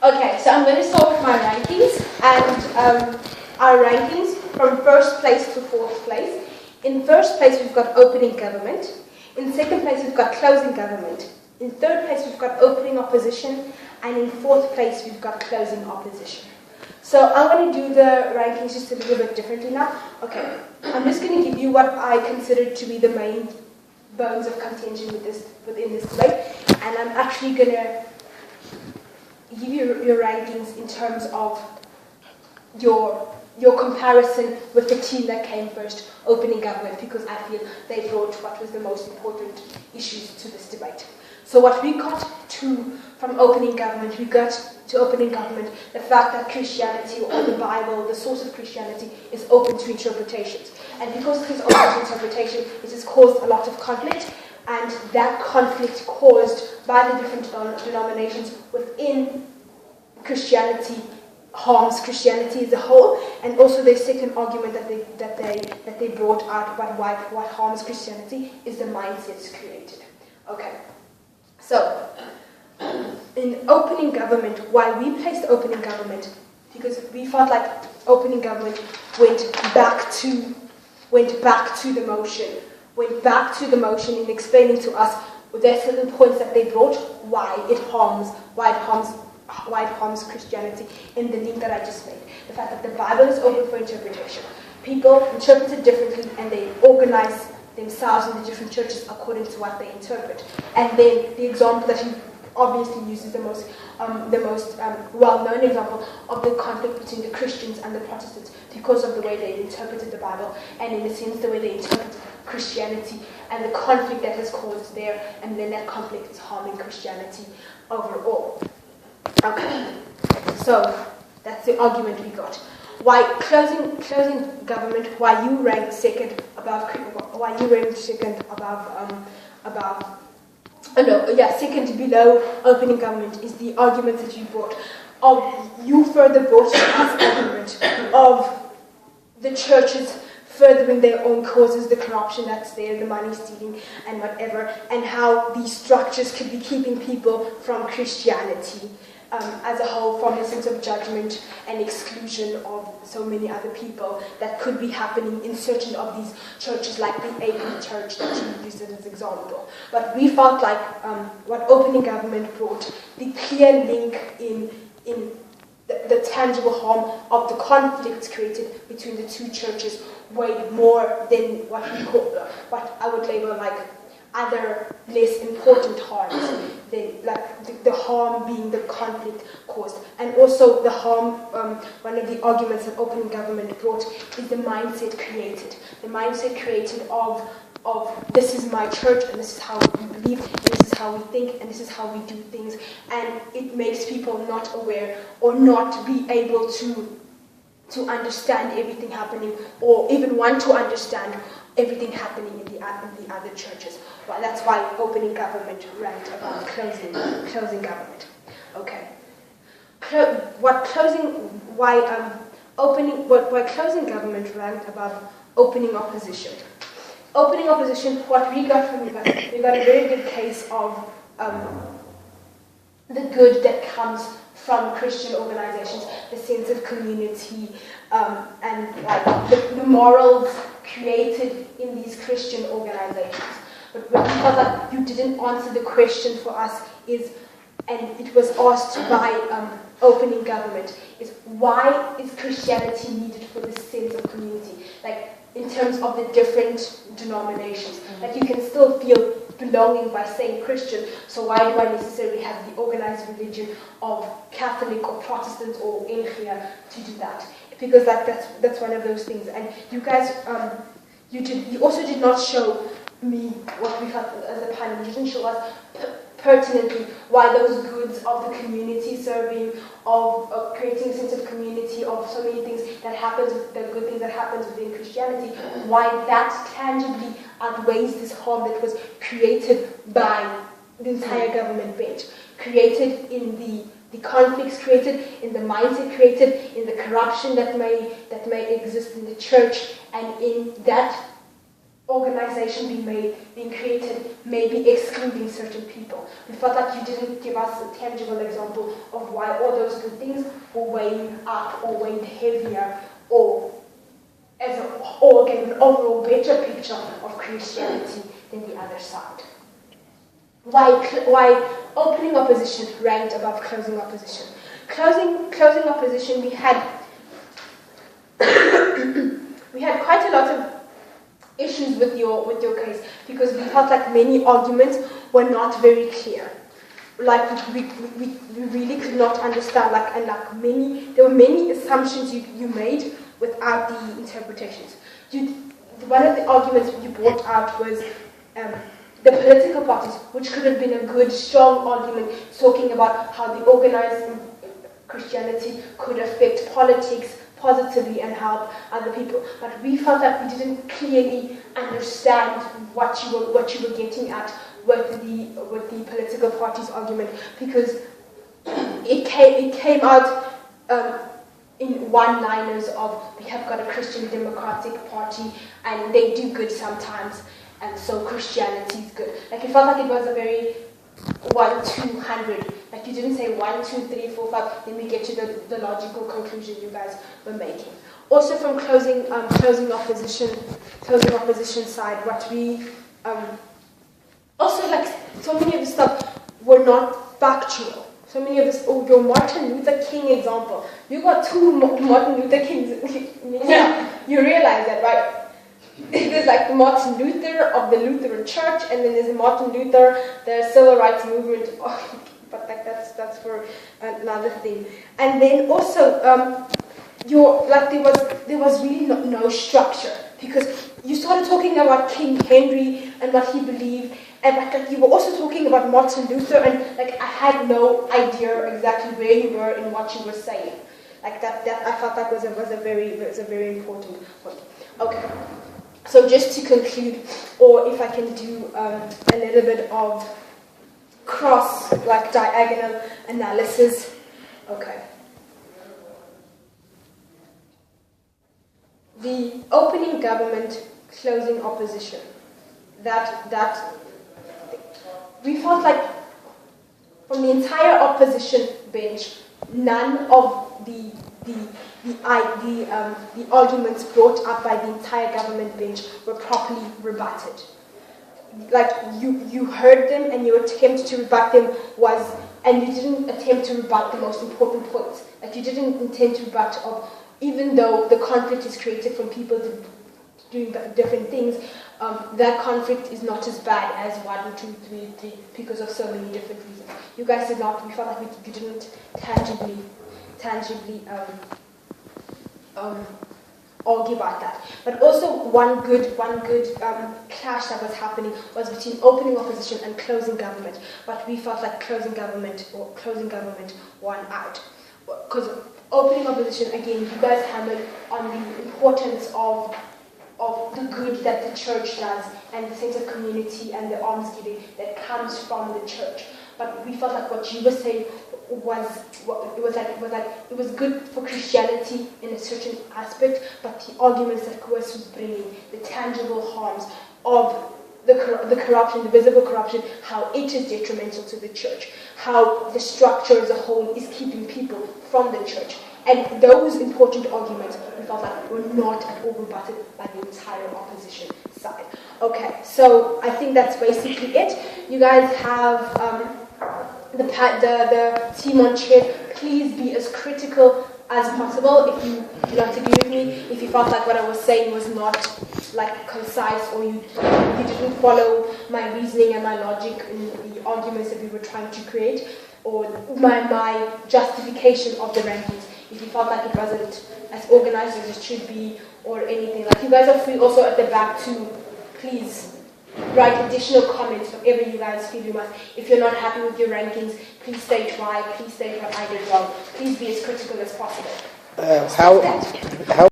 Okay, so I'm going to start with my rankings, and our rankings from first place to fourth place. In first place, we've got opening government. In second place, we've got closing government. In third place, we've got opening opposition. And in fourth place, we've got closing opposition. So I'm going to do the rankings just a little bit differently now. Okay, I'm just going to give you what I consider to be the main bones of contention within this debate. And I'm actually going to give you your rankings in terms of your comparison with the team that came first, opening government, because I feel they brought what was the most important issues to this debate. So what we got from opening government, we got to opening government the fact that Christianity, or the Bible, the source of Christianity, is open to interpretations. And because it is open to interpretation, it has caused a lot of conflict, and that conflict caused by the different denominations within Christianity harms Christianity as a whole. And also their second argument that they brought out about what harms Christianity is the mindsets created. Okay, so in opening government, why we placed opening government, because we felt like opening government went back to the motion in explaining to us there are certain points that they brought why it harms Christianity in the link that I just made. The fact that the Bible is open for interpretation. People interpret it differently, and they organize themselves in the different churches according to what they interpret. And then the example that he obviously uses, the most well-known example of the conflict between the Christians and the Protestants, because of the way they interpreted the Bible, and in a sense the way they interpreted Christianity, and the conflict that has caused there, and then that conflict is harming Christianity overall. Okay, so that's the argument we got. Why closing government? Why you ranked second above? Second below opening government is the argument that you brought. You further brought to us argument of the churches furthering their own causes, the corruption that's there, the money stealing and whatever, and how these structures could be keeping people from Christianity as a whole, from a sense of judgment and exclusion of so many other people that could be happening in certain of these churches, like the AP church that you used as an example. But we felt like what opening government brought, the clear link in the tangible harm of the conflicts created between the two churches weighed more than what I would label like other less important harms, the harm being the conflict caused. And also the harm, one of the arguments that open government brought is the mindset created. The mindset created of this is my church, and this is how we believe, and this is how we think, and this is how we do things. And it makes people not aware or not be able to understand everything happening, or even want to understand everything happening in the other churches. Well, that's why opening government ranked above closing government. Okay. Why closing government ranked above opening opposition? Opening opposition, what we got from we got a very good case of the good that comes from Christian organizations, the sense of community, and like the morals created in these Christian organizations. But what we felt like you didn't answer the question for us is, and it was asked by opening government, is why is Christianity needed for this sense of community? Like in terms of the different denominations, like you can still feel belonging by saying Christian, so why do I necessarily have the organized religion of Catholic or Protestant or NGO to do that? Because that's one of those things. And you guys, you also did not show me what we felt as a panel. You didn't show us pertinently why those goods of the community serving, of creating a sense of community, of so many things that happens, the good things that happens within Christianity, why that tangibly outweighs this harm that was created by the entire government bench, created in the conflicts created, in the mindset created, in the corruption that may exist in the church, and in that organization being created, maybe excluding certain people. We felt like you didn't give us a tangible example of why all those good things were weighing up or weighing heavier or gave an overall better picture of Christianity than the other side. Why opening opposition ranked above closing opposition? Closing opposition, we had we had quite a lot of issues with your case because we felt like many arguments were not very clear. Like we really could not understand. There were many assumptions you made without the interpretations. One of the arguments you brought out was the political parties, which could have been a good, strong argument talking about how the organized Christianity could affect politics positively and help other people. But we felt that we didn't clearly understand what you were getting at with the political parties argument, because it came out in one-liners of, we have got a Christian Democratic Party and they do good sometimes, and so Christianity is good. Like, it felt like it was a very 1, 200. Like, you didn't say 1, 2, 3, 4, 5, then we get to the logical conclusion you guys were making. Also, from closing opposition side, what we also, like, so many of the stuff were not factual. So many of this, your Martin Luther King example. You got 2 Martin Luther Kings. Yeah. You realize that, right? There's like Martin Luther of the Lutheran Church, and then there's Martin Luther, the civil rights movement. Oh, but like that's for another thing. And then also, there was really no structure, because you started talking about King Henry and what he believed, and like you were also talking about Martin Luther, and like I had no idea exactly where you were in what you were saying. Like that I felt like was a very important point. Okay. So just to conclude, or if I can do a little bit of diagonal analysis. Okay. The opening government, closing opposition. That we felt like from the entire opposition bench, none of the arguments brought up by the entire government bench were properly rebutted. Like, you heard them, and your attempt to rebut them and you didn't attempt to rebut the most important points. Like, you didn't intend to rebut even though the conflict is created from people doing different things, that conflict is not as bad as 1, 2, 3, 3 because of so many different reasons. You guys did not. We felt like you didn't tangibly argue about that. But also one good clash that was happening was between opening opposition and closing government. But we felt like closing government won out. Because opening opposition, again, you guys hammered on the importance of the good that the church does and the sense of community and the almsgiving that comes from the church. But we felt like what you were saying it was good for Christianity in a certain aspect, but the arguments that Koos was bringing, the tangible harms of the corruption, the visible corruption, how it is detrimental to the church, how the structure as a whole is keeping people from the church. And those important arguments, we felt like were not at all rebutted by the entire opposition side. Okay, so I think that's basically it. You guys have the team on chair. Please be as critical as possible. If you do not agree with me, if you felt like what I was saying was not like concise, or you didn't follow my reasoning and my logic in the arguments that we were trying to create, or my justification of the rankings, if you felt like it wasn't as organized as it should be, or anything, like, you guys are free also at the back to please write additional comments whatever you guys feel you must. If you're not happy with your rankings, please state why, please state what I did wrong. Please be as critical as possible. How